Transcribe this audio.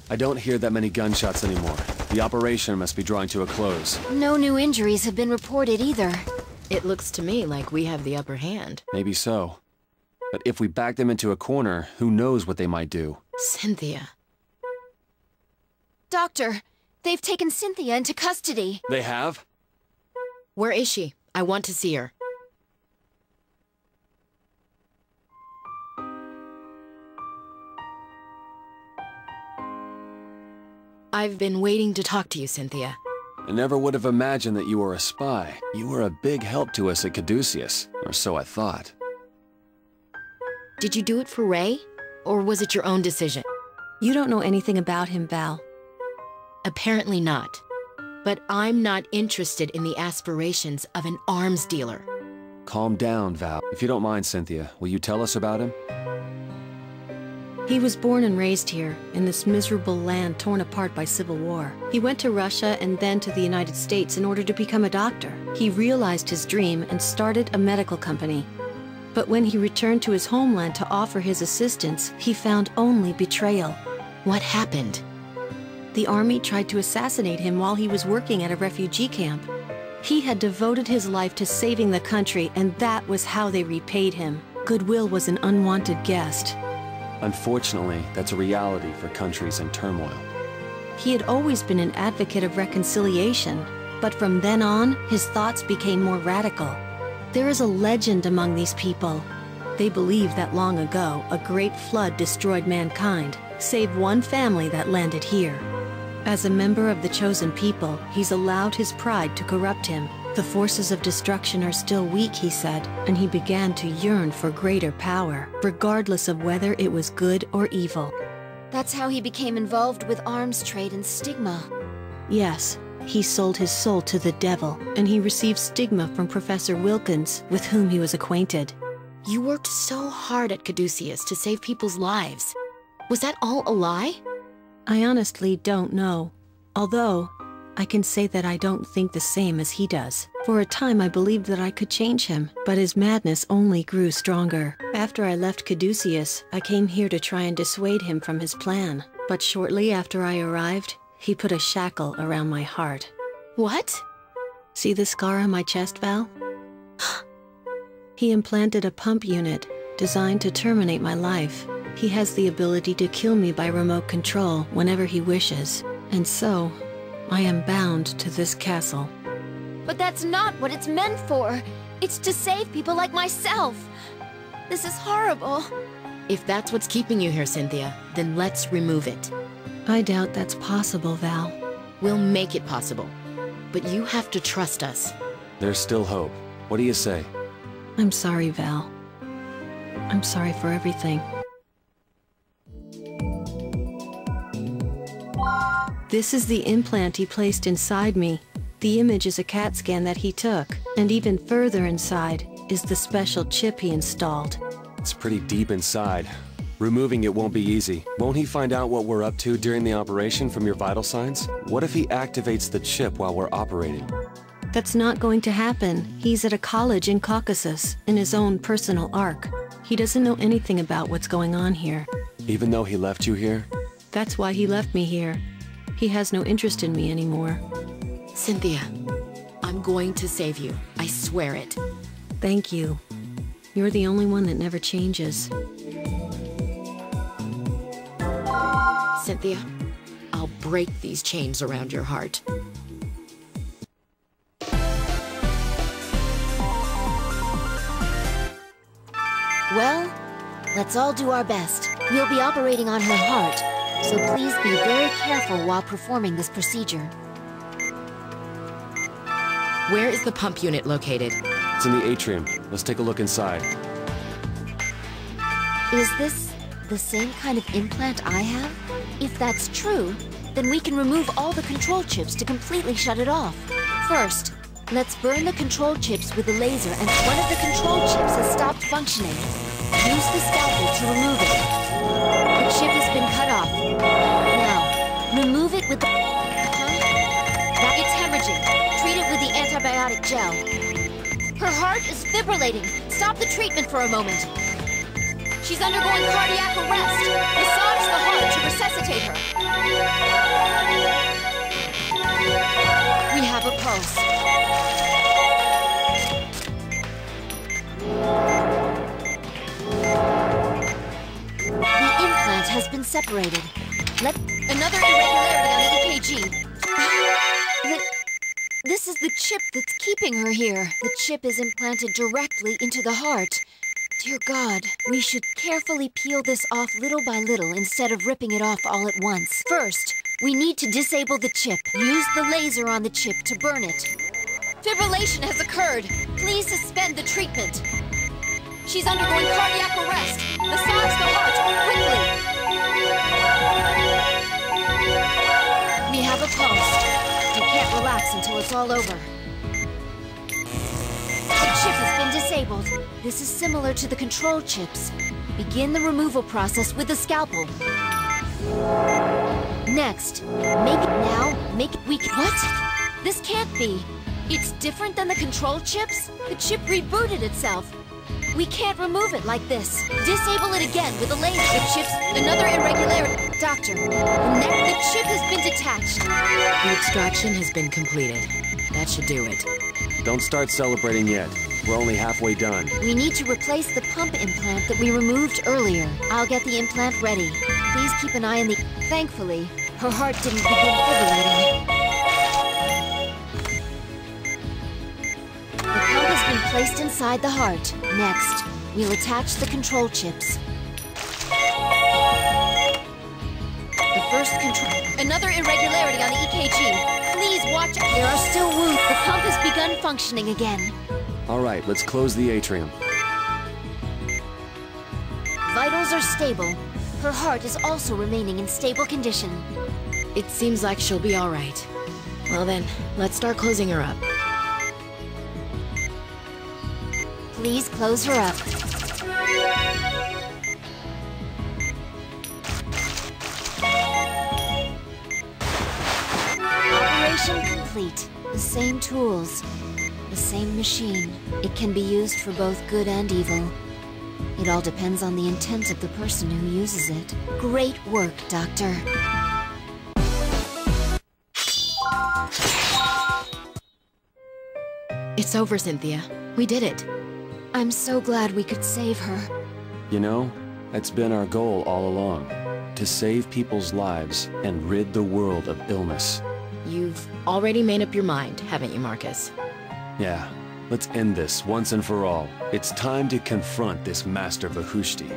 I don't hear that many gunshots anymore. The operation must be drawing to a close. No new injuries have been reported either. It looks to me like we have the upper hand. Maybe so. But if we back them into a corner, who knows what they might do? Cynthia. Doctor, they've taken Cynthia into custody. They have? Where is she? I want to see her. I've been waiting to talk to you, Cynthia. I never would have imagined that you were a spy. You were a big help to us at Caduceus, or so I thought. Did you do it for Ray? Or was it your own decision? You don't know anything about him, Val. Apparently not. But I'm not interested in the aspirations of an arms dealer. Calm down, Val. If you don't mind, Cynthia, will you tell us about him? He was born and raised here, in this miserable land torn apart by civil war. He went to Russia and then to the United States in order to become a doctor. He realized his dream and started a medical company. But when he returned to his homeland to offer his assistance, he found only betrayal. What happened? The army tried to assassinate him while he was working at a refugee camp. He had devoted his life to saving the country, and that was how they repaid him. Goodwill was an unwanted guest. Unfortunately, that's a reality for countries in turmoil. He had always been an advocate of reconciliation, but from then on, his thoughts became more radical. There is a legend among these people. They believe that long ago, a great flood destroyed mankind, save one family that landed here. As a member of the chosen people, he's allowed his pride to corrupt him. The forces of destruction are still weak, he said, and he began to yearn for greater power, regardless of whether it was good or evil. That's how he became involved with arms trade and stigma. Yes, he sold his soul to the devil, and he received stigma from Professor Wilkins, with whom he was acquainted. You worked so hard at Caduceus to save people's lives. Was that all a lie? I honestly don't know. Although, I can say that I don't think the same as he does. For a time I believed that I could change him, but his madness only grew stronger. After I left Caduceus, I came here to try and dissuade him from his plan. But shortly after I arrived, he put a shackle around my heart. What? See the scar on my chest, Val? He implanted a pump unit designed to terminate my life. He has the ability to kill me by remote control whenever he wishes. And so, I am bound to this castle. But that's not what it's meant for. It's to save people like myself. This is horrible. If that's what's keeping you here, Cynthia, then let's remove it. I doubt that's possible, Val. We'll make it possible. But you have to trust us. There's still hope. What do you say? I'm sorry, Val. I'm sorry for everything. This is the implant he placed inside me. The image is a CAT scan that he took, and even further inside is the special chip he installed. It's pretty deep inside. Removing it won't be easy. Won't he find out what we're up to during the operation from your vital signs? What if he activates the chip while we're operating? That's not going to happen. He's at a college in Caucasus, in his own personal ark. He doesn't know anything about what's going on here. Even though he left you here? That's why he left me here. He has no interest in me anymore. Cynthia, I'm going to save you. I swear it. Thank you. You're the only one that never changes. Cynthia, I'll break these chains around your heart. Well, let's all do our best. We'll be operating on her heart, so please be very careful while performing this procedure. Where is the pump unit located? It's in the atrium. Let's take a look inside. Is this the same kind of implant I have? If that's true, then we can remove all the control chips to completely shut it off. First, let's burn the control chips with a laser, and one of the control chips has stopped functioning. Use the scalpel to remove it. The chip has been cut off. Now, remove it with the... It's hemorrhaging. Treat it with the antibiotic gel. Her heart is fibrillating. Stop the treatment for a moment. She's undergoing cardiac arrest. Massage the heart to resuscitate her. We have a pulse. The implant has been separated. Another irregularity on the EKG. This is the chip that's keeping her here. The chip is implanted directly into the heart. Dear God, we should carefully peel this off little by little instead of ripping it off all at once. First, we need to disable the chip. Use the laser on the chip to burn it. Fibrillation has occurred. Please suspend the treatment. She's undergoing cardiac arrest. Massage the heart, quickly. We have a pulse. We can't relax until it's all over. The chip has been disabled. This is similar to the control chips. Begin the removal process with a scalpel. Next, what? This can't be. It's different than the control chips? The chip rebooted itself. We can't remove it like this. Disable it again with a laser. The chip's another irregularity. Doctor, the chip has been detached. The extraction has been completed. That should do it. Don't start celebrating yet. We're only halfway done. We need to replace the pump implant that we removed earlier. I'll get the implant ready. Please keep an eye on the... Thankfully, her heart didn't begin fibrillating. The pump has been placed inside the heart. Next, we'll attach the control chips. The first control... Another irregularity on the EKG. Please watch... There are still wounds. The pump has begun functioning again. All right, let's close the atrium. Vitals are stable. Her heart is also remaining in stable condition. It seems like she'll be all right. Well then, let's start closing her up. Please close her up. Operation complete. The same tools. The same machine. It can be used for both good and evil. It all depends on the intent of the person who uses it. Great work, Doctor. It's over, Cynthia. We did it. I'm so glad we could save her. You know, that's been our goal all along. To save people's lives and rid the world of illness. You've already made up your mind, haven't you, Marcus? Yeah, let's end this once and for all. It's time to confront this Master Vahushti.